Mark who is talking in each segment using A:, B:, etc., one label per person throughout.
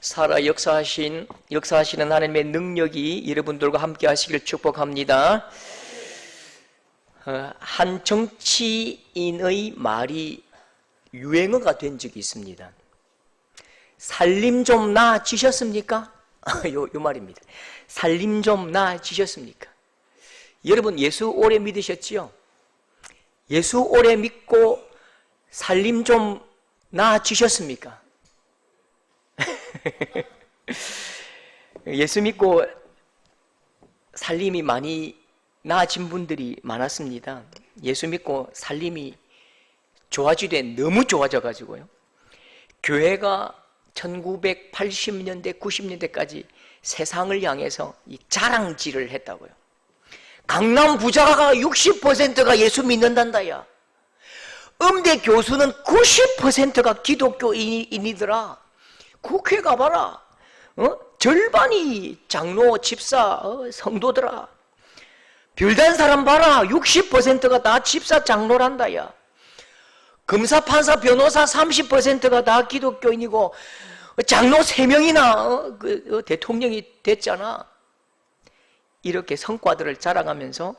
A: 살아 역사하시는 하나님의 능력이 여러분들과 함께 하시길 축복합니다. 한 정치인의 말이 유행어가 된 적이 있습니다. 살림 좀 나아지셨습니까? 요 말입니다. 살림 좀 나아지셨습니까? 여러분 예수 오래 믿으셨지요? 예수 오래 믿고 살림 좀 나아지셨습니까? 예수 믿고 살림이 많이 나아진 분들이 많았습니다. 예수 믿고 살림이 좋아지되 너무 좋아져가지고요. 교회가 1980년대, 90년대까지 세상을 향해서 이 자랑질을 했다고요. 강남 부자가 60%가 예수 믿는단다야. 음대 교수는 90%가 기독교인이더라. 국회 가봐라. 절반이 장로, 집사, 성도더라. 별단 사람 봐라. 60%가 다 집사, 장로란다야. 검사, 판사, 변호사 30%가 다 기독교인이고 장로 3명이나 대통령이 됐잖아. 이렇게 성과들을 자랑하면서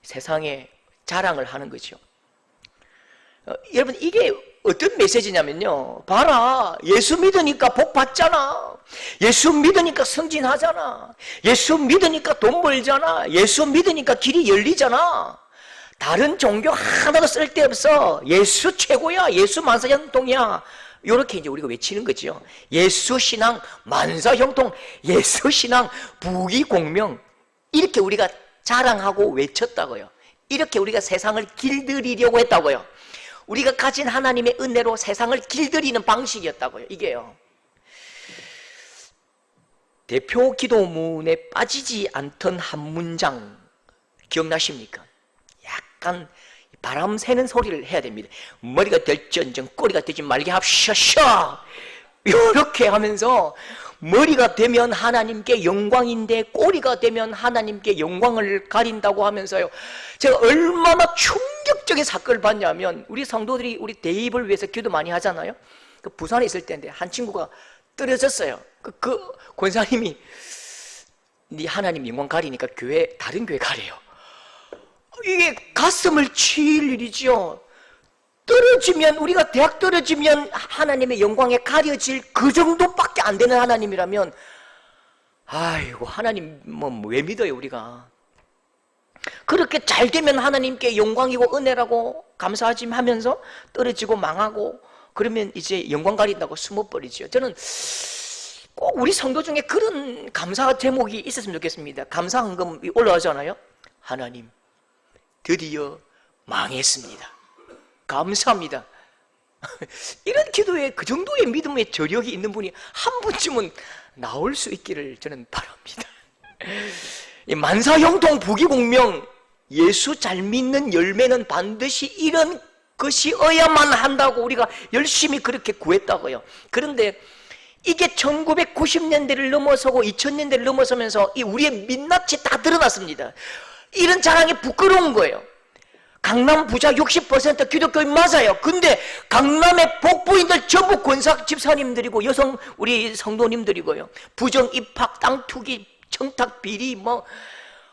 A: 세상에 자랑을 하는 거죠. 여러분 이게 어떤 메시지냐면요, 봐라, 예수 믿으니까 복 받잖아. 예수 믿으니까 승진하잖아. 예수 믿으니까 돈 벌잖아. 예수 믿으니까 길이 열리잖아. 다른 종교 하나도 쓸데없어. 예수 최고야. 예수 만사형통이야. 이렇게 이제 우리가 외치는 거죠. 예수 신앙 만사형통, 예수 신앙 부귀공명, 이렇게 우리가 자랑하고 외쳤다고요. 이렇게 우리가 세상을 길들이려고 했다고요. 우리가 가진 하나님의 은혜로 세상을 길들이는 방식이었다고요. 이게요. 대표 기도문에 빠지지 않던 한 문장 기억나십니까? 약간 바람 새는 소리를 해야 됩니다. 머리가 될지언정 꼬리가 되지 말게 합시셔. 이렇게 하면서 머리가 되면 하나님께 영광인데 꼬리가 되면 하나님께 영광을 가린다고 하면서요, 제가 얼마나 충격적인 사건을 봤냐면, 우리 성도들이 우리 대입을 위해서 기도 많이 하잖아요. 그 부산에 있을 때인데 한 친구가 떨어졌어요. 그 권사님이 네 하나님 영광 가리니까 다른 교회 가래요. 이게 가슴을 치일 일이죠. 떨어지면, 우리가 대학 떨어지면 하나님의 영광에 가려질 그 정도밖에 안 되는 하나님이라면, 아이고 하나님 왜 믿어요 우리가? 그렇게 잘 되면 하나님께 영광이고 은혜라고 감사하지 하면서 떨어지고 망하고 그러면 이제 영광 가린다고 숨어버리죠. 저는 꼭 우리 성도 중에 그런 감사 제목이 있었으면 좋겠습니다. 감사 헌금이 올라가잖아요. 하나님 드디어 망했습니다. 감사합니다. 이런 기도에 그 정도의 믿음의 저력이 있는 분이 한 분쯤은 나올 수 있기를 저는 바랍니다. 만사형통 부귀공명, 예수 잘 믿는 열매는 반드시 이런 것이어야만 한다고 우리가 열심히 그렇게 구했다고요. 그런데 이게 1990년대를 넘어서고 2000년대를 넘어서면서 우리의 민낯이 다 드러났습니다. 이런 자랑이 부끄러운 거예요. 강남 부자 60% 기독교인 맞아요. 근데 강남의 복부인들 전부 권사 집사님들이고 여성 우리 성도님들이고요. 부정 입학, 땅 투기, 청탁 비리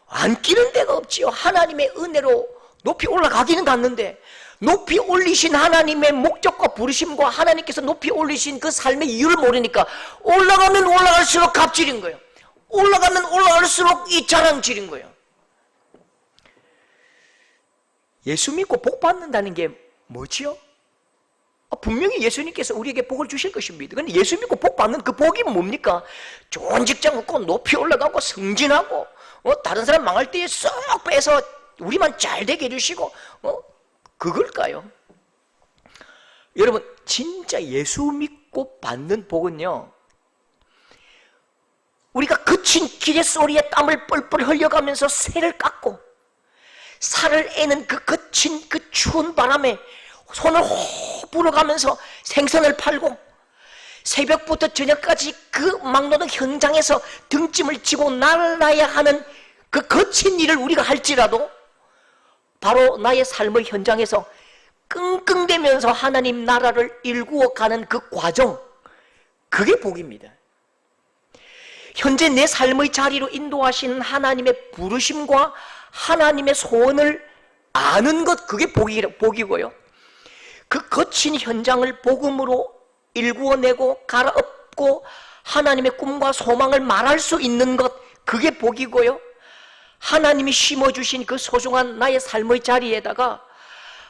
A: 안 끼는 데가 없지요. 하나님의 은혜로 높이 올라가기는 갔는데, 높이 올리신 하나님의 목적과 부르심과 하나님께서 높이 올리신 그 삶의 이유를 모르니까 올라가면 올라갈수록 갑질인 거예요. 올라가면 올라갈수록 이 자랑질인 거예요. 예수 믿고 복 받는다는 게 뭐지요? 분명히 예수님께서 우리에게 복을 주실 것입니다. 그런데 예수 믿고 복 받는 그 복이 뭡니까? 좋은 직장 얻고 높이 올라가고 승진하고 다른 사람 망할 때에 쏙 빼서 우리만 잘 되게 해주시고 그걸까요? 여러분 진짜 예수 믿고 받는 복은요, 우리가 거친 기계소리에 땀을 뻘뻘 흘려가면서 새를 깎고 살을 애는 그 거친 그 추운 바람에 손을 호흡 불어가면서 생선을 팔고 새벽부터 저녁까지 그 막노동 현장에서 등짐을 지고 날아야 하는 그 거친 일을 우리가 할지라도 바로 나의 삶의 현장에서 끙끙대면서 하나님 나라를 일구어 가는 그 과정, 그게 복입니다. 현재 내 삶의 자리로 인도하시는 하나님의 부르심과 하나님의 소원을 아는 것, 그게 복이고요. 그 거친 현장을 복음으로 일구어내고 갈아엎고 하나님의 꿈과 소망을 말할 수 있는 것, 그게 복이고요. 하나님이 심어주신 그 소중한 나의 삶의 자리에다가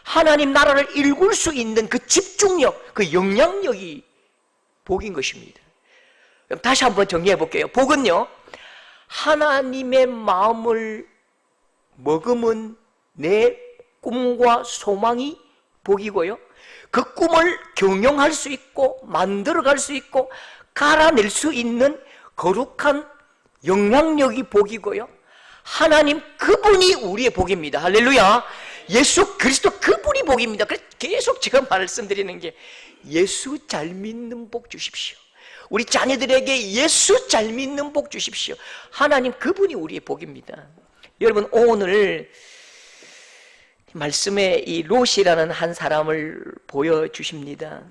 A: 하나님 나라를 일굴 수 있는 그 집중력, 그 영향력이 복인 것입니다. 그럼 다시 한번 정리해 볼게요. 복은요, 하나님의 마음을 머금은 내 꿈과 소망이 복이고요, 그 꿈을 경영할 수 있고 만들어갈 수 있고 갈아낼 수 있는 거룩한 영향력이 복이고요, 하나님 그분이 우리의 복입니다. 할렐루야. 예수 그리스도 그분이 복입니다. 그래서 계속 제가 말씀드리는 게 예수 잘 믿는 복 주십시오. 우리 자녀들에게 예수 잘 믿는 복 주십시오. 하나님 그분이 우리의 복입니다. 여러분, 오늘 말씀에 이 롯이라는 한 사람을 보여주십니다.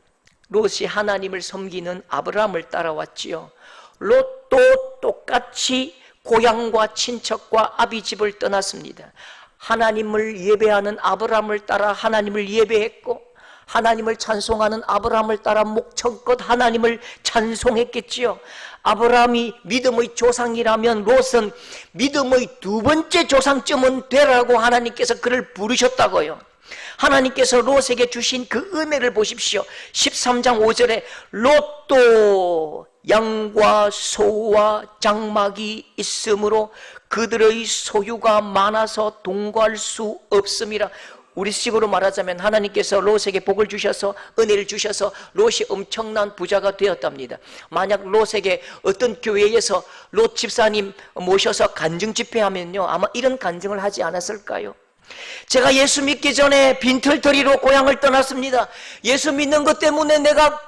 A: 롯이 하나님을 섬기는 아브라함을 따라왔지요. 롯도 똑같이 고향과 친척과 아비집을 떠났습니다. 하나님을 예배하는 아브라함을 따라 하나님을 예배했고, 하나님을 찬송하는 아브라함을 따라 목청껏 하나님을 찬송했겠지요. 아브라함이 믿음의 조상이라면 롯은 믿음의 두 번째 조상쯤은 되라고 하나님께서 그를 부르셨다고요. 하나님께서 롯에게 주신 그 은혜를 보십시오. 13장 5절에 롯도 양과 소와 장막이 있으므로 그들의 소유가 많아서 동거할 수 없음이라. 우리식으로 말하자면 하나님께서 롯에게 복을 주셔서 은혜를 주셔서 롯이 엄청난 부자가 되었답니다. 만약 롯에게 어떤 교회에서 롯 집사님 모셔서 간증 집회하면요, 아마 이런 간증을 하지 않았을까요? 제가 예수 믿기 전에 빈털터리로 고향을 떠났습니다. 예수 믿는 것 때문에 내가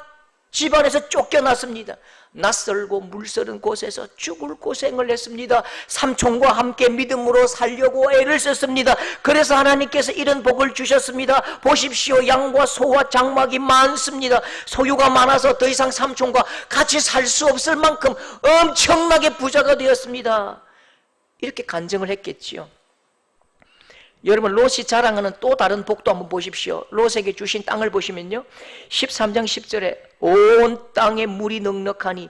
A: 집안에서 쫓겨났습니다. 낯설고 물서른 곳에서 죽을 고생을 했습니다. 삼촌과 함께 믿음으로 살려고 애를 썼습니다. 그래서 하나님께서 이런 복을 주셨습니다. 보십시오, 양과 소와 장막이 많습니다. 소유가 많아서 더 이상 삼촌과 같이 살 수 없을 만큼 엄청나게 부자가 되었습니다. 이렇게 간증을 했겠지요. 여러분, 롯이 자랑하는 또 다른 복도 한번 보십시오. 롯에게 주신 땅을 보시면요, 13장 10절에 온 땅에 물이 넉넉하니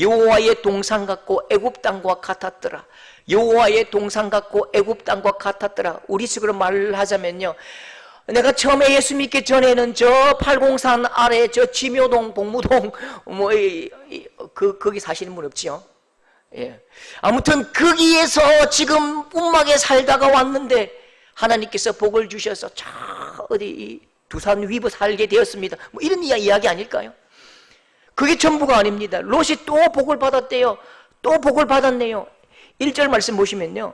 A: 여호와의 동산 같고 애굽 땅과 같았더라. 여호와의 동산 같고 애굽 땅과 같았더라. 우리식으로 말하자면요, 내가 처음에 예수 믿기 전에는 저 팔공산 아래 저 지묘동 복무동 거기 사시는 분 없지요? 예. 아무튼 거기에서 지금 운막에 살다가 왔는데 하나님께서 복을 주셔서 저 어디 두산 위브 살게 되었습니다. 뭐 이런 이야기 아닐까요? 그게 전부가 아닙니다. 롯이 또 복을 받았대요. 또 복을 받았네요. 1절 말씀 보시면요,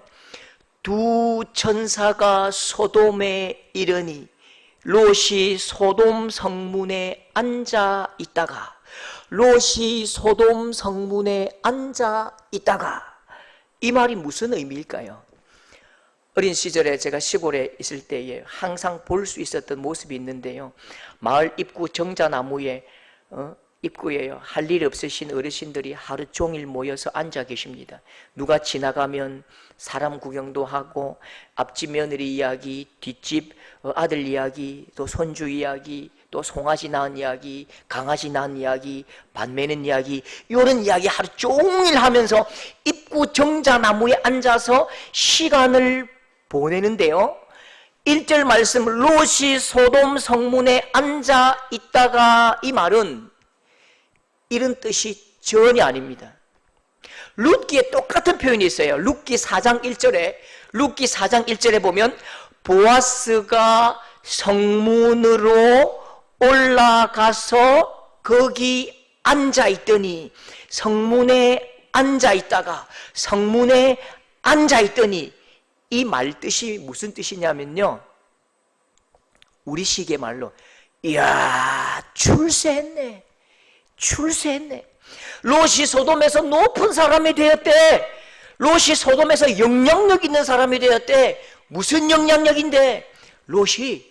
A: 두 천사가 소돔에 이르니 롯이 소돔 성문에 앉아 있다가, 롯이 소돔 성문에 앉아 있다가, 이 말이 무슨 의미일까요? 어린 시절에 제가 시골에 있을 때에 항상 볼 수 있었던 모습이 있는데요, 마을 입구 정자나무에 입구에요, 할 일 없으신 어르신들이 하루 종일 모여서 앉아 계십니다. 누가 지나가면 사람 구경도 하고 앞집 며느리 이야기, 뒷집 아들 이야기, 또 손주 이야기, 또 송아지 낳은 이야기, 강아지 낳은 이야기, 밭 매는 이야기, 이런 이야기 하루 종일 하면서 입구 정자나무에 앉아서 시간을 보내는데요, 1절 말씀 롯이 소돔 성문에 앉아 있다가, 이 말은 이런 뜻이 전혀 아닙니다. 룻기에 똑같은 표현이 있어요. 룻기 4장 1절에 보면 보아스가 성문으로 올라가서 거기 앉아 있더니, 성문에 앉아 있다가, 성문에 앉아 있더니, 이 말 뜻이 무슨 뜻이냐면요, 우리식의 말로 이야 출세했네, 출세했네. 롯이 소돔에서 높은 사람이 되었대. 롯이 소돔에서 영향력 있는 사람이 되었대. 무슨 영향력인데? 롯이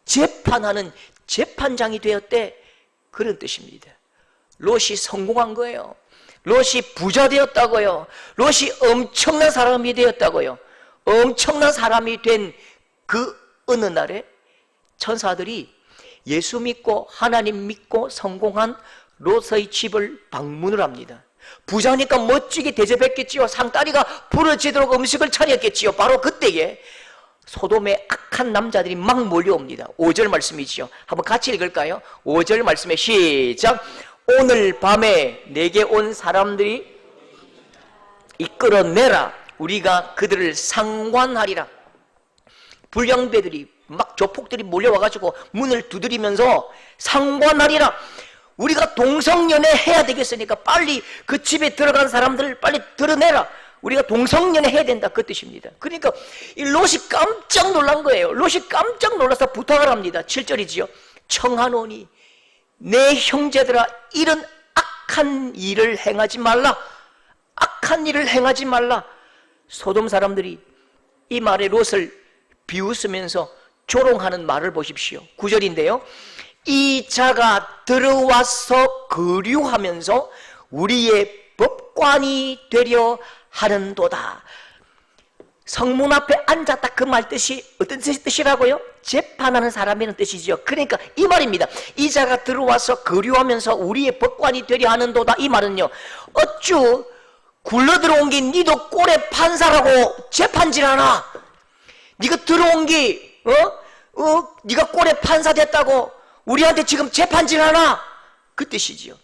A: 재판하는 재판장이 되었대. 그런 뜻입니다. 롯이 성공한 거예요. 롯이 부자 되었다고요. 롯이 엄청난 사람이 되었다고요. 엄청난 사람이 된 그 어느 날에 천사들이 예수 믿고 하나님 믿고 성공한 롯의 집을 방문을 합니다. 부자니까 멋지게 대접했겠지요. 상다리가 부러지도록 음식을 차렸겠지요. 바로 그때에 소돔의 악한 남자들이 막 몰려옵니다. 5절 말씀이지요. 한번 같이 읽을까요? 5절 말씀에 시작. 오늘 밤에 내게 온 사람들이 이끌어내라. 우리가 그들을 상관하리라. 불량배들이 막 조폭들이 몰려와가지고 문을 두드리면서 상관하리라. 우리가 동성연애 해야 되겠으니까 빨리 그 집에 들어간 사람들을 빨리 드러내라. 우리가 동성연애 해야 된다, 그 뜻입니다. 그러니까 이 롯이 깜짝 놀란 거예요. 롯이 깜짝 놀라서 부탁을 합니다. 7절이지요. 청하노니 내 형제들아, 이런 악한 일을 행하지 말라. 악한 일을 행하지 말라. 소돔 사람들이 이 말에 롯을 비웃으면서 조롱하는 말을 보십시오. 9절인데요. 이 자가 들어와서 거류하면서 우리의 법관이 되려 하는도다. 성문 앞에 앉았다, 그 말 뜻이 어떤 뜻이라고요? 재판하는 사람이라는 뜻이죠. 그러니까 이 말입니다. 이 자가 들어와서 거류하면서 우리의 법관이 되려 하는도다. 이 말은요, 어쭈 굴러 들어온 게 니도 꼴의 판사라고 재판질하나? 네가 들어온 게 네가 꼴의 판사 됐다고 우리한테 지금 재판질하나? 그 뜻이지요.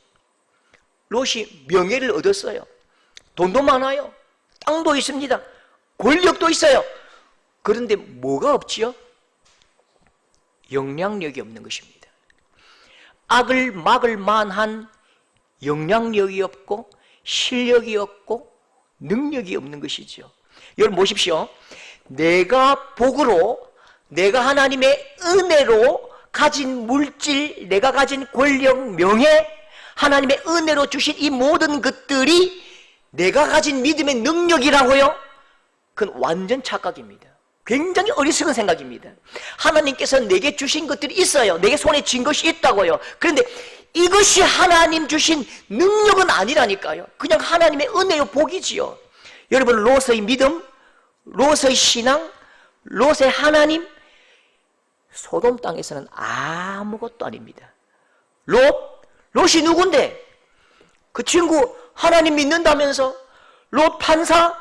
A: 롯이 명예를 얻었어요. 돈도 많아요. 땅도 있습니다. 권력도 있어요. 그런데 뭐가 없지요? 영향력이 없는 것입니다. 악을 막을 만한 영향력이 없고 실력이 없고 능력이 없는 것이죠. 여러분 보십시오. 내가 복으로, 내가 하나님의 은혜로 가진 물질, 내가 가진 권력, 명예, 하나님의 은혜로 주신 이 모든 것들이 내가 가진 믿음의 능력이라고요? 그건 완전 착각입니다. 굉장히 어리석은 생각입니다. 하나님께서 내게 주신 것들이 있어요. 내게 손에 쥔 것이 있다고요. 그런데 이것이 하나님 주신 능력은 아니라니까요. 그냥 하나님의 은혜요, 복이지요. 여러분, 롯의 믿음, 롯의 신앙, 롯의 하나님, 소돔 땅에서는 아무것도 아닙니다. 롯이 누군데? 그 친구 하나님 믿는다면서 롯 판사?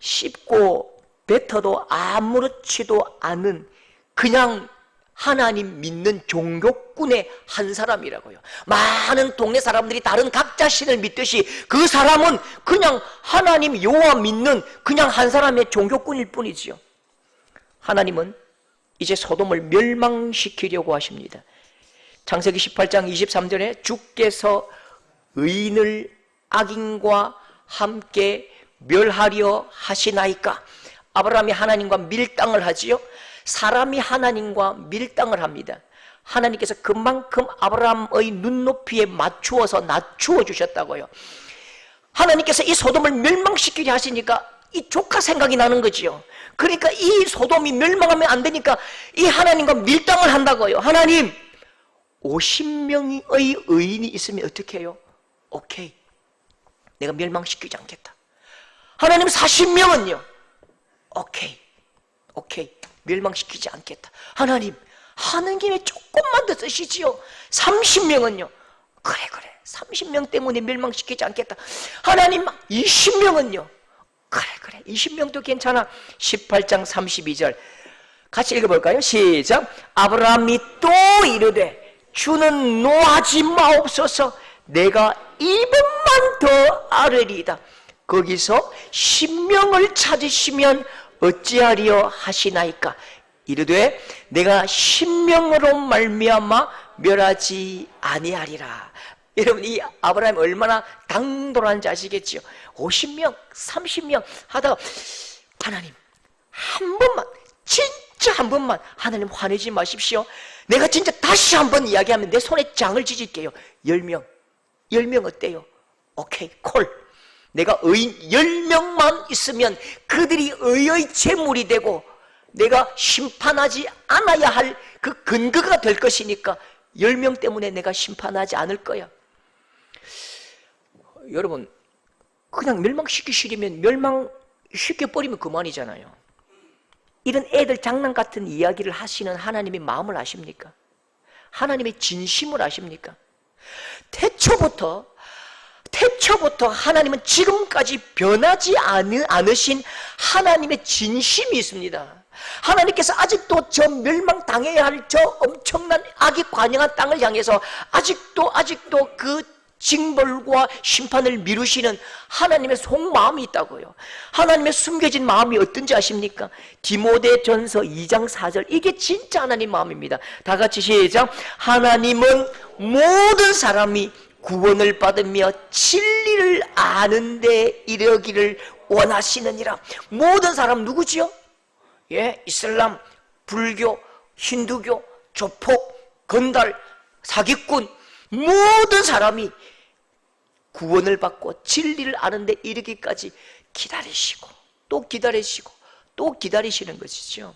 A: 씹고 뱉어도 아무렇지도 않은 그냥 하나님 믿는 종교꾼의 한 사람이라고요. 많은 동네 사람들이 다른 각자 신을 믿듯이 그 사람은 그냥 하나님 여호와 믿는 그냥 한 사람의 종교꾼일 뿐이지요. 하나님은 이제 소돔을 멸망시키려고 하십니다. 창세기 18장 23절에 주께서 의인을 악인과 함께 멸하려 하시나이까. 아브라함이 하나님과 밀당을 하지요. 사람이 하나님과 밀당을 합니다. 하나님께서 그만큼 아브라함의 눈높이에 맞추어서 낮추어 주셨다고요. 하나님께서 이 소돔을 멸망시키려 하시니까 이 조카 생각이 나는 거지요. 그러니까 이 소돔이 멸망하면 안 되니까 이 하나님과 밀당을 한다고요. 하나님, 50명의 의인이 있으면 어떻게 해요? 오케이, 내가 멸망시키지 않겠다. 하나님 40명은요? 오케이, 멸망시키지 않겠다. 하나님, 하는 김에 조금만 더 쓰시지요. 30명은요? 그래, 30명 때문에 멸망시키지 않겠다. 하나님, 20명은요? 그래, 20명도 괜찮아. 18장 32절 같이 읽어볼까요? 시작. 아브라함이 또 이르되 주는 노하지 마옵소서. 내가 1번만 더 아뢰리이다. 거기서 10명을 찾으시면 어찌하리요 하시나이까. 이르되 내가 10명으로 말미암아 멸하지 아니하리라. 여러분, 이 아브라함이 얼마나 당돌한지 아시겠지요? 50명, 30명 하다가 하나님, 한 번만, 진짜 한 번만, 하나님 화내지 마십시오. 내가 진짜 다시 한 번 이야기하면 내 손에 장을 지질게요. 10명 어때요? 오케이, 콜. 내가 의인 10명만 있으면 그들이 의의 제물이 되고 내가 심판하지 않아야 할 그 근거가 될 것이니까 10명 때문에 내가 심판하지 않을 거야. 여러분 그냥 멸망시키시려면 멸망시켜버리면 그만이잖아요. 이런 애들 장난 같은 이야기를 하시는 하나님의 마음을 아십니까? 하나님의 진심을 아십니까? 태초부터 하나님은 지금까지 변하지 않으신 하나님의 진심이 있습니다. 하나님께서 아직도 저 멸망당해야 할 저 엄청난 악이 관영한 땅을 향해서 아직도 그 징벌과 심판을 미루시는 하나님의 속마음이 있다고요. 하나님의 숨겨진 마음이 어떤지 아십니까? 디모데전서 2장 4절, 이게 진짜 하나님 마음입니다. 다 같이 시작. 하나님은 모든 사람이 구원을 받으며 진리를 아는 데 이르기를 원하시느니라. 모든 사람 누구지요? 예, 이슬람, 불교, 힌두교, 조폭, 건달, 사기꾼, 모든 사람이 구원을 받고 진리를 아는 데 이르기까지 기다리시고 또 기다리시고 또 기다리시는 것이죠.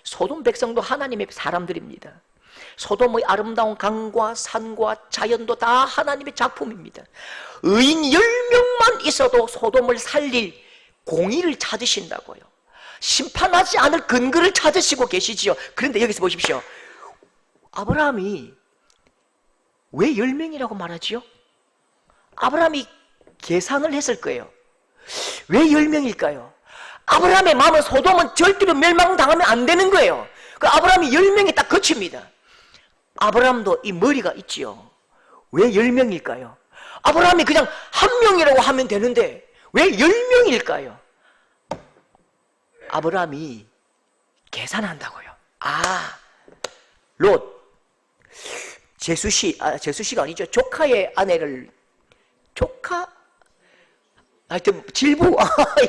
A: 소돔 백성도 하나님의 사람들입니다. 소돔의 아름다운 강과 산과 자연도 다 하나님의 작품입니다. 의인 10명만 있어도 소돔을 살릴 공의를 찾으신다고요. 심판하지 않을 근거를 찾으시고 계시지요. 그런데 여기서 보십시오. 아브라함이 왜 10명이라고 말하지요? 아브라함이 계산을 했을 거예요. 왜 10명일까요? 아브라함의 마음은 소돔은 절대로 멸망당하면 안 되는 거예요. 그 아브라함이 10명이 딱 그칩니다. 아브라함도 이 머리가 있지요. 왜 10명일까요? 아브라함이 그냥 한 명이라고 하면 되는데 왜 10명일까요? 아브라함이 계산한다고요. 롯, 제수씨가 아니죠. 조카의 아내를, 하여튼 질부,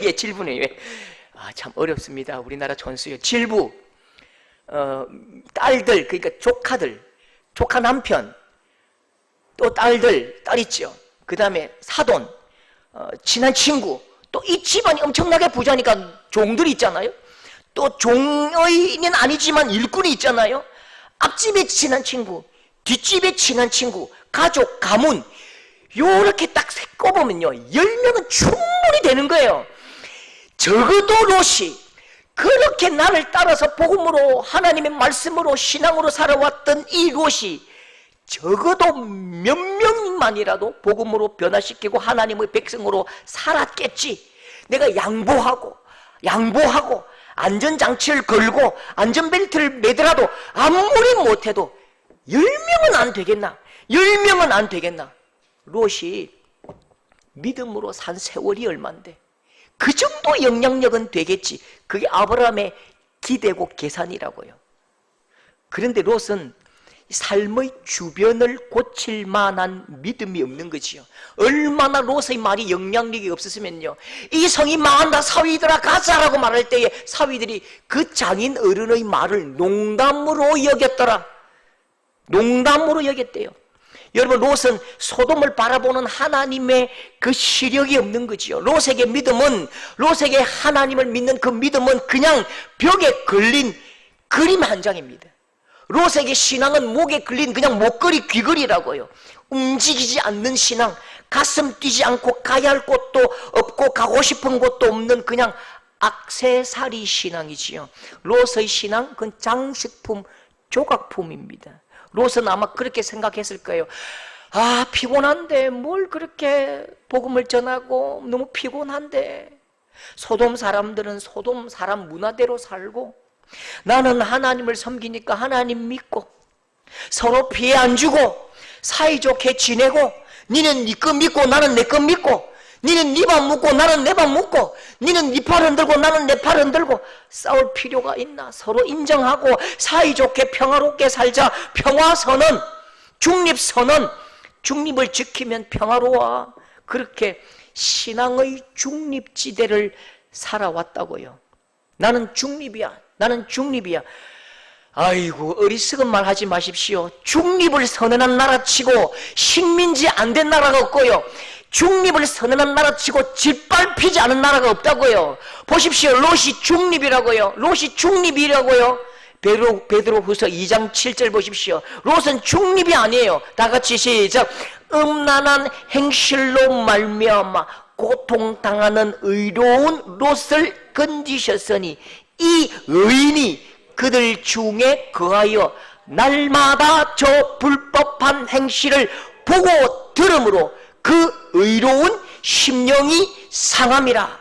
A: 예, 질부네요. 참 어렵습니다. 우리나라 전수요. 질부, 딸들, 그러니까 조카 남편, 또 딸 있죠. 그 다음에 사돈, 친한 친구, 또 이 집안이 엄청나게 부자니까 종들이 있잖아요. 또 종의는 아니지만 일꾼이 있잖아요. 앞집에 친한 친구, 뒷집에 친한 친구, 가족, 가문, 요렇게 딱 꼽으면요 10명은 충분히 되는 거예요. 적어도 롯이 그렇게 나를 따라서 복음으로, 하나님의 말씀으로, 신앙으로 살아왔던 이 롯이 적어도 몇 명만이라도 복음으로 변화시키고 하나님의 백성으로 살았겠지. 내가 양보하고 안전장치를 걸고 안전벨트를 매더라도 아무리 못해도 10명은 안 되겠나? 10명은 안 되겠나? 롯이 믿음으로 산 세월이 얼만데 그 정도 영향력은 되겠지. 그게 아브라함의 기대고 계산이라고요. 그런데 롯은 삶의 주변을 고칠 만한 믿음이 없는 거지요. 얼마나 롯의 말이 영향력이 없었으면요, 이 성이 망한다, 사위들아 가자라고 말할 때에 사위들이 그 장인 어른의 말을 농담으로 여겼더라. 농담으로 여겼대요. 여러분, 롯은 소돔을 바라보는 하나님의 그 시력이 없는 거지요. 롯에게 하나님을 믿는 그 믿음은 그냥 벽에 걸린 그림 한 장입니다. 롯에게 신앙은 목에 걸린 그냥 목걸이, 귀걸이라고요. 움직이지 않는 신앙, 가슴 뛰지 않고 가야 할 곳도 없고 가고 싶은 곳도 없는 그냥 액세서리 신앙이지요. 롯의 신앙, 그건 장식품, 조각품입니다. 롯은 아마 그렇게 생각했을 거예요. 피곤한데 뭘 그렇게 복음을 전하고, 너무 피곤한데. 소돔 사람들은 소돔 사람 문화대로 살고, 나는 하나님을 섬기니까 하나님 믿고 서로 피해 안 주고 사이좋게 지내고, 니는 니 거 믿고 나는 내 거 믿고, 니는 니 밥 묻고 나는 내 밥 묻고, 니는 니 팔 흔들고 나는 내 팔 흔들고, 싸울 필요가 있나? 서로 인정하고 사이좋게 평화롭게 살자. 평화선언, 중립선언, 중립을 지키면 평화로워. 그렇게 신앙의 중립지대를 살아왔다고요. 나는 중립이야. 아이고, 어리석은 말 하지 마십시오. 중립을 선언한 나라치고 식민지 안 된 나라가 없고요, 중립을 선언한 나라치고 짓밟히지 않은 나라가 없다고요. 보십시오. 롯이 중립이라고요. 베드로후서 2장 7절 보십시오. 롯은 중립이 아니에요. 다 같이 시작. 음란한 행실로 말미암아 고통당하는 의로운 롯을 건지셨으니 이 의인이 그들 중에 거하여 날마다 저 불법한 행실을 보고 들으므로 그 의로운 심령이 상함이라.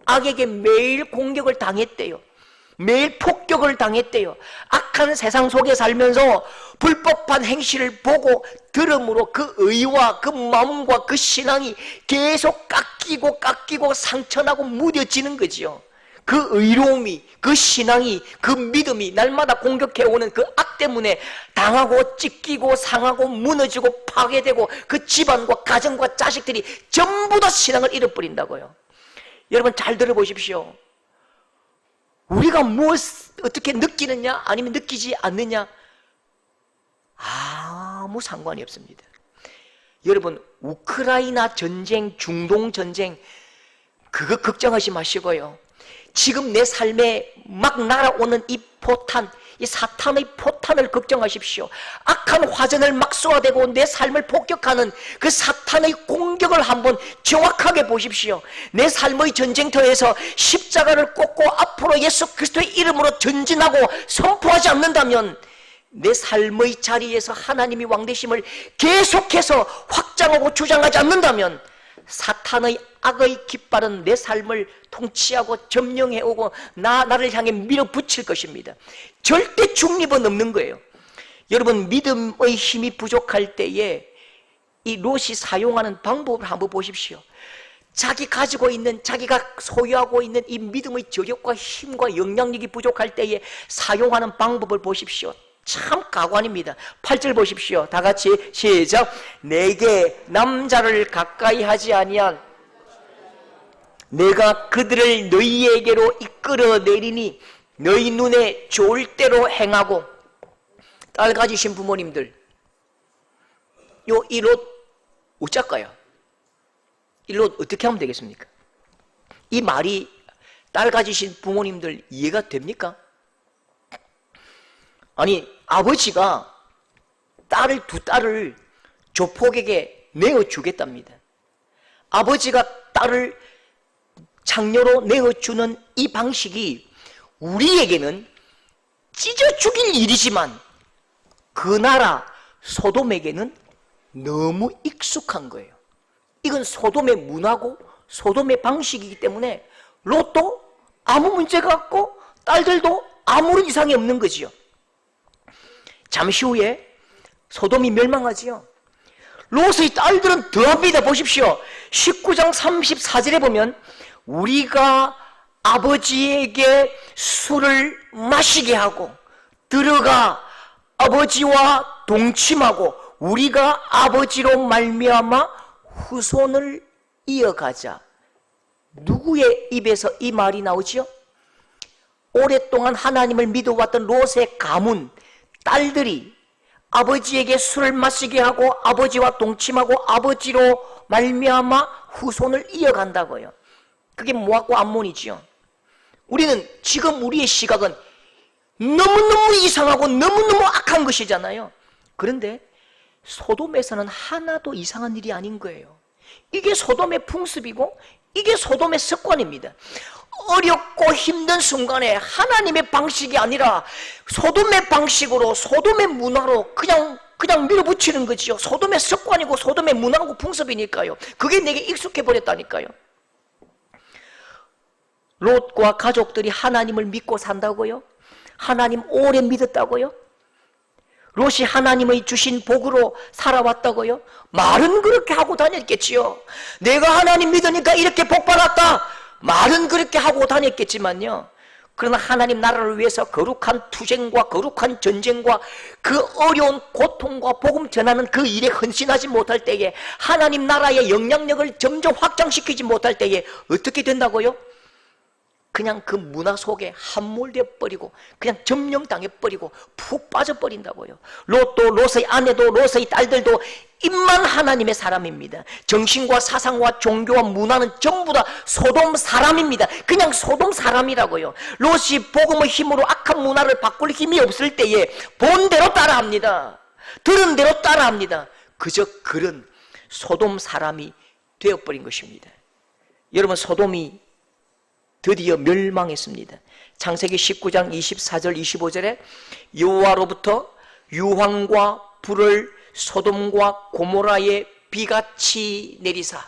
A: 악에게 매일 공격을 당했대요. 매일 폭격을 당했대요. 악한 세상 속에 살면서 불법한 행실을 보고 들음으로 그 의와 그 마음과 그 신앙이 계속 깎이고 상처나고 무뎌지는 거지요. 그 의로움이, 그 신앙이, 그 믿음이 날마다 공격해오는 그 악 때문에 당하고 찢기고 상하고 무너지고 파괴되고 그 집안과 가정과 자식들이 전부 다 신앙을 잃어버린다고요. 여러분 잘 들어보십시오. 우리가 어떻게 느끼느냐 아니면 느끼지 않느냐 아무 상관이 없습니다. 여러분 우크라이나 전쟁, 중동 전쟁 그거 걱정하지 마시고요. 지금 내 삶에 막 날아오는 이 포탄, 이 사탄의 포탄을 걱정하십시오. 악한 화전을 막 쏘아대고 내 삶을 폭격하는 그 사탄의 공격을 한번 정확하게 보십시오. 내 삶의 전쟁터에서 십자가를 꽂고 앞으로 예수 그리스도의 이름으로 전진하고 선포하지 않는다면 내 삶의 자리에서 하나님이 왕되심을 계속해서 확장하고 주장하지 않는다면 사탄의 악의 깃발은 내 삶을 통치하고 점령해오고 나를 향해 밀어붙일 것입니다. 절대 중립은 없는 거예요. 여러분 믿음의 힘이 부족할 때에 이 롯이 사용하는 방법을 한번 보십시오. 자기가 소유하고 있는 이 믿음의 저력과 힘과 영향력이 부족할 때에 사용하는 방법을 보십시오. 참 가관입니다. 8절 보십시오. 다 같이 시작. 내게 남자를 가까이 하지 아니한 내가 그들을 너희에게로 이끌어내리니 너희 눈에 좋을 대로 행하고. 딸 가지신 부모님들, 이 롯 어쩔까요? 이 롯 어떻게 하면 되겠습니까? 이 말이 딸 가지신 부모님들 이해가 됩니까? 아니 아버지가 두 딸을 조폭에게 내어주겠답니다. 아버지가 딸을 장녀로 내어주는 이 방식이 우리에게는 찢어 죽일 일이지만 그 나라 소돔에게는 너무 익숙한 거예요. 이건 소돔의 문화고 소돔의 방식이기 때문에 롯도 아무 문제가 없고 딸들도 아무런 이상이 없는 거지요. 잠시 후에 소돔이 멸망하지요. 롯의 딸들은 더합니다. 보십시오. 19장 34절에 보면 우리가 아버지에게 술을 마시게 하고 들어가 아버지와 동침하고 우리가 아버지로 말미암아 후손을 이어가자. 누구의 입에서 이 말이 나오지요? 오랫동안 하나님을 믿어왔던 롯의 가문 딸들이 아버지에게 술을 마시게 하고 아버지와 동침하고 아버지로 말미암아 후손을 이어간다고요. 그게 모압과 암몬이지요. 우리는 지금 우리의 시각은 너무너무 이상하고 너무너무 악한 것이잖아요. 그런데 소돔에서는 하나도 이상한 일이 아닌 거예요. 이게 소돔의 풍습이고 이게 소돔의 습관입니다. 어렵고 힘든 순간에 하나님의 방식이 아니라 소돔의 방식으로 소돔의 문화로 그냥 밀어붙이는 거지요. 소돔의 습관이고 소돔의 문화고 풍습이니까요. 그게 내게 익숙해 버렸다니까요. 롯과 가족들이 하나님을 믿고 산다고요? 하나님 오래 믿었다고요? 롯이 하나님의 주신 복으로 살아왔다고요? 말은 그렇게 하고 다녔겠지요. 내가 하나님 믿으니까 이렇게 복 받았다. 말은 그렇게 하고 다녔겠지만요. 그러나 하나님 나라를 위해서 거룩한 투쟁과 거룩한 전쟁과 그 어려운 고통과 복음 전하는 그 일에 헌신하지 못할 때에 하나님 나라의 영향력을 점점 확장시키지 못할 때에 어떻게 된다고요? 그냥 그 문화 속에 함몰되어 버리고 그냥 점령당해 버리고 푹 빠져버린다고요. 롯도, 롯의 아내도, 롯의 딸들도 입만 하나님의 사람입니다. 정신과 사상과 종교와 문화는 전부 다 소돔 사람입니다. 그냥 소돔 사람이라고요. 롯이 복음의 힘으로 악한 문화를 바꿀 힘이 없을 때에 본대로 따라합니다. 들은 대로 따라합니다. 그저 그런 소돔 사람이 되어버린 것입니다. 여러분, 소돔이 드디어 멸망했습니다. 창세기 19장 24절 25절에 여호와로부터 유황과 불을 소돔과 고모라에 비같이 내리사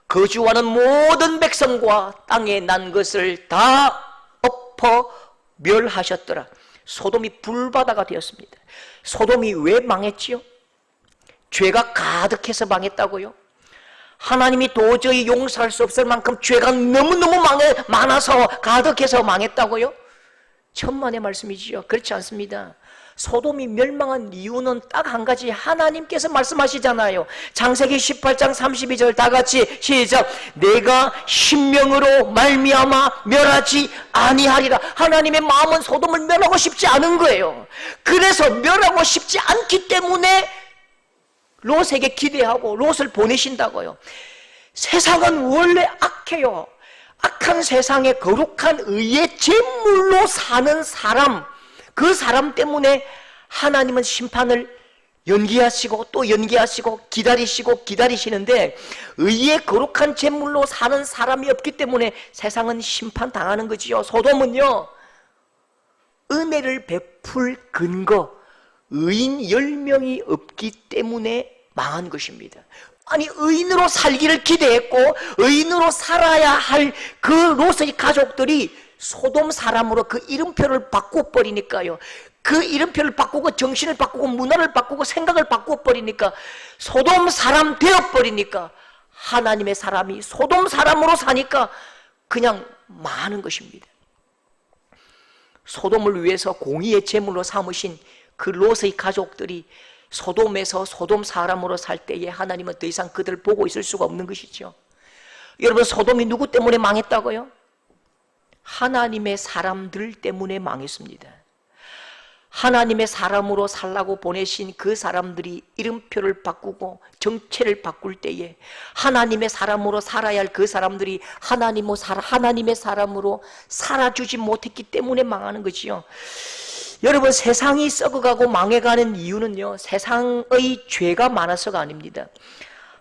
A: 거주하는 모든 백성과 땅에 난 것을 다 엎어 멸하셨더라. 소돔이 불바다가 되었습니다. 소돔이 왜 망했지요? 죄가 가득해서 망했다고요? 하나님이 도저히 용서할 수 없을 만큼 죄가 너무너무 많아서 가득해서 망했다고요? 천만의 말씀이지요. 그렇지 않습니다. 소돔이 멸망한 이유는 딱 한 가지, 하나님께서 말씀하시잖아요. 창세기 18장 32절 다 같이 시작. 내가 신명으로 말미암아 멸하지 아니하리라. 하나님의 마음은 소돔을 멸하고 싶지 않은 거예요. 그래서 멸하고 싶지 않기 때문에 롯에게 기대하고 롯을 보내신다고요. 세상은 원래 악해요. 악한 세상에 거룩한 의의 제물로 사는 사람, 그 사람 때문에 하나님은 심판을 연기하시고 또 연기하시고 기다리시고 기다리시는데, 의의 거룩한 제물로 사는 사람이 없기 때문에 세상은 심판당하는 거지요. 소돔은요, 은혜를 베풀 근거, 의인 10명이 없기 때문에 망한 것입니다. 아니, 의인으로 살기를 기대했고 의인으로 살아야 할 그 롯의 가족들이 소돔 사람으로 그 이름표를 바꿔버리니까요. 그 이름표를 바꾸고 정신을 바꾸고 문화를 바꾸고 생각을 바꿔버리니까 소돔 사람 되어버리니까 하나님의 사람이 소돔 사람으로 사니까 그냥 망하는 것입니다. 소돔을 위해서 공의의 제물로 삼으신 그 롯의 가족들이 소돔에서 소돔 사람으로 살 때에 하나님은 더 이상 그들을 보고 있을 수가 없는 것이죠. 여러분, 소돔이 누구 때문에 망했다고요? 하나님의 사람들 때문에 망했습니다. 하나님의 사람으로 살라고 보내신 그 사람들이 이름표를 바꾸고 정체를 바꿀 때에 하나님의 사람으로 살아야 할 그 사람들이 하나님의 사람으로 살아주지 못했기 때문에 망하는 거지요. 여러분, 세상이 썩어가고 망해가는 이유는요, 세상의 죄가 많아서가 아닙니다.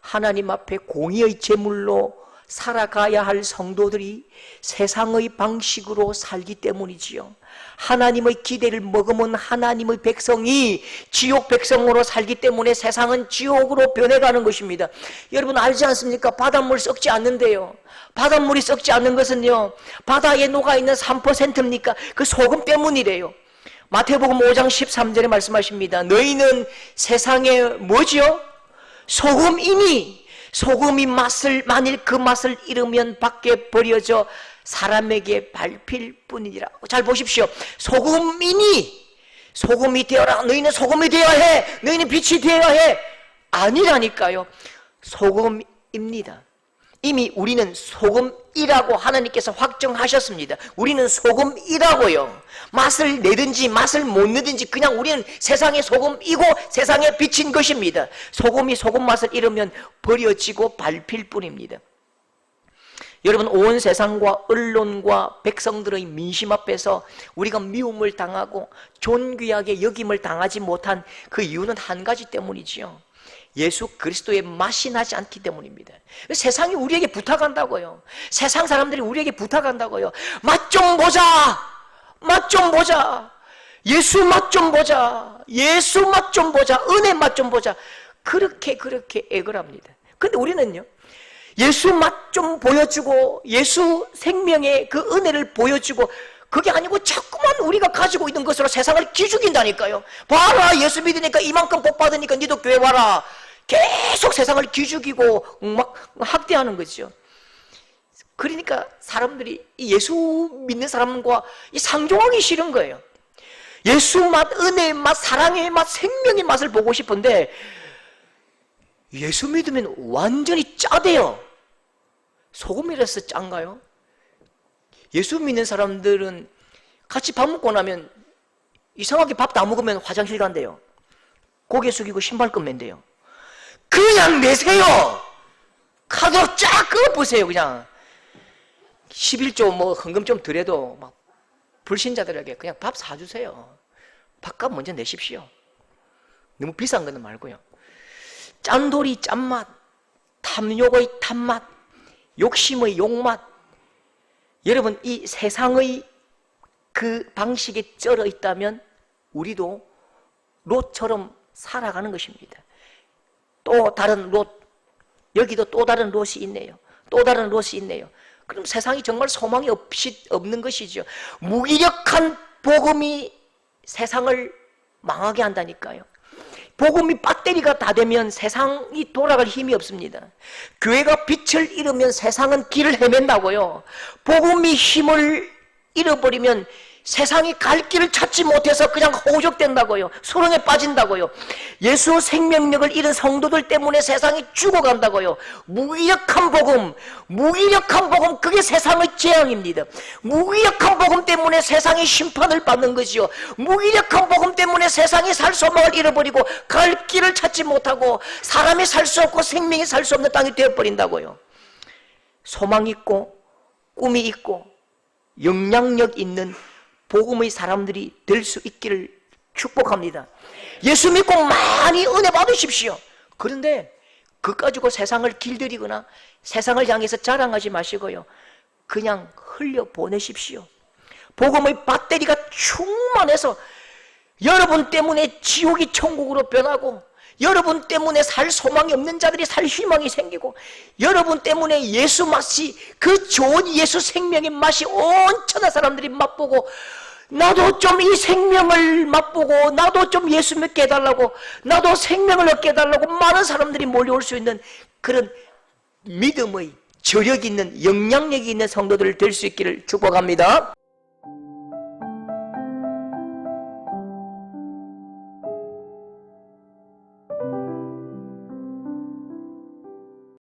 A: 하나님 앞에 공의의 제물로 살아가야 할 성도들이 세상의 방식으로 살기 때문이지요. 하나님의 기대를 머금은 하나님의 백성이 지옥 백성으로 살기 때문에 세상은 지옥으로 변해가는 것입니다. 여러분, 알지 않습니까? 바닷물 썩지 않는데요, 바닷물이 썩지 않는 것은요, 바다에 녹아있는 3%입니까? 그 소금 때문이래요. 마태복음 5장 13절에 말씀하십니다. 너희는 세상에 뭐지요? 소금이니 소금이 만일 그 맛을 잃으면 밖에 버려져 사람에게 밟힐 뿐이니라. 잘 보십시오. 소금이니 소금이 되어라. 너희는 소금이 되어야 해. 너희는 빛이 되어야 해. 아니라니까요. 소금입니다. 이미 우리는 소금이라고 하나님께서 확정하셨습니다. 우리는 소금이라고요. 맛을 내든지 맛을 못 내든지 그냥 우리는 세상의 소금이고 세상에 비친 것입니다. 소금이 소금 맛을 잃으면 버려지고 밟힐 뿐입니다. 여러분, 온 세상과 언론과 백성들의 민심 앞에서 우리가 미움을 당하고 존귀하게 여김을 당하지 못한 그 이유는 한 가지 때문이지요. 예수 그리스도의 맛이 나지 않기 때문입니다. 세상이 우리에게 부탁한다고요. 세상 사람들이 우리에게 부탁한다고요. 맛 좀 보자. 맛 좀 보자. 예수 맛 좀 보자. 예수 맛 좀 보자. 은혜 맛 좀 보자. 그렇게 애걸 합니다. 근데 우리는요, 예수 맛 좀 보여주고 예수 생명의 그 은혜를 보여주고 그게 아니고 자꾸만 우리가 가지고 있는 것으로 세상을 기죽인다니까요. 봐라, 예수 믿으니까 이만큼 복 받으니까 니도 교회 와라. 계속 세상을 기죽이고 막 학대하는 거죠. 그러니까 사람들이 예수 믿는 사람과 상종하기 싫은 거예요. 예수 맛, 은혜의 맛, 사랑의 맛, 생명의 맛을 보고 싶은데 예수 믿으면 완전히 짜대요. 소금이라서 짠가요? 예수 믿는 사람들은 같이 밥 먹고 나면 이상하게 밥 다 먹으면 화장실 간대요. 고개 숙이고 신발끈 맨대요. 그냥 내세요. 카드로 쫙 끄어보세요. 그냥 11조 뭐 헌금 좀 드려도 막 불신자들에게 그냥 밥 사주세요. 밥값 먼저 내십시오. 너무 비싼 거는 말고요. 짠돌이 짠맛, 탐욕의 탐맛, 욕심의 욕맛. 여러분, 이 세상의 그 방식에 쩔어 있다면 우리도 롯처럼 살아가는 것입니다. 또 다른 롯, 여기도 또 다른 롯이 있네요. 또 다른 롯이 있네요. 그럼 세상이 정말 소망이 없는 것이죠. 무기력한 복음이 세상을 망하게 한다니까요. 복음이 배터리가 다 되면 세상이 돌아갈 힘이 없습니다. 교회가 빛을 잃으면 세상은 길을 헤맨다고요. 복음이 힘을 잃어버리면 세상이 갈 길을 찾지 못해서 그냥 호적된다고요. 수렁에 빠진다고요. 예수 생명력을 잃은 성도들 때문에 세상이 죽어간다고요. 무기력한 복음, 그게 세상의 재앙입니다. 무기력한 복음 때문에 세상이 심판을 받는 것이요. 무기력한 복음 때문에 세상이 살 소망을 잃어버리고 갈 길을 찾지 못하고 사람이 살 수 없고 생명이 살 수 없는 땅이 되어버린다고요. 소망이 있고 꿈이 있고 영향력 있는 복음의 사람들이 될 수 있기를 축복합니다. 예수 믿고 많이 은혜 받으십시오. 그런데 그것 가지고 세상을 길들이거나 세상을 향해서 자랑하지 마시고요. 그냥 흘려보내십시오. 복음의 배터리가 충만해서 여러분 때문에 지옥이 천국으로 변하고, 여러분 때문에 살 소망이 없는 자들이 살 희망이 생기고, 여러분 때문에 예수 맛이, 그 좋은 예수 생명의 맛이 온 천하 사람들이 맛보고, 나도 좀 이 생명을 맛보고 나도 좀 예수 믿게 해달라고, 나도 생명을 얻게 해달라고 많은 사람들이 몰려올 수 있는 그런 믿음의 저력 있는 영향력이 있는 성도들 될 수 있기를 축복합니다.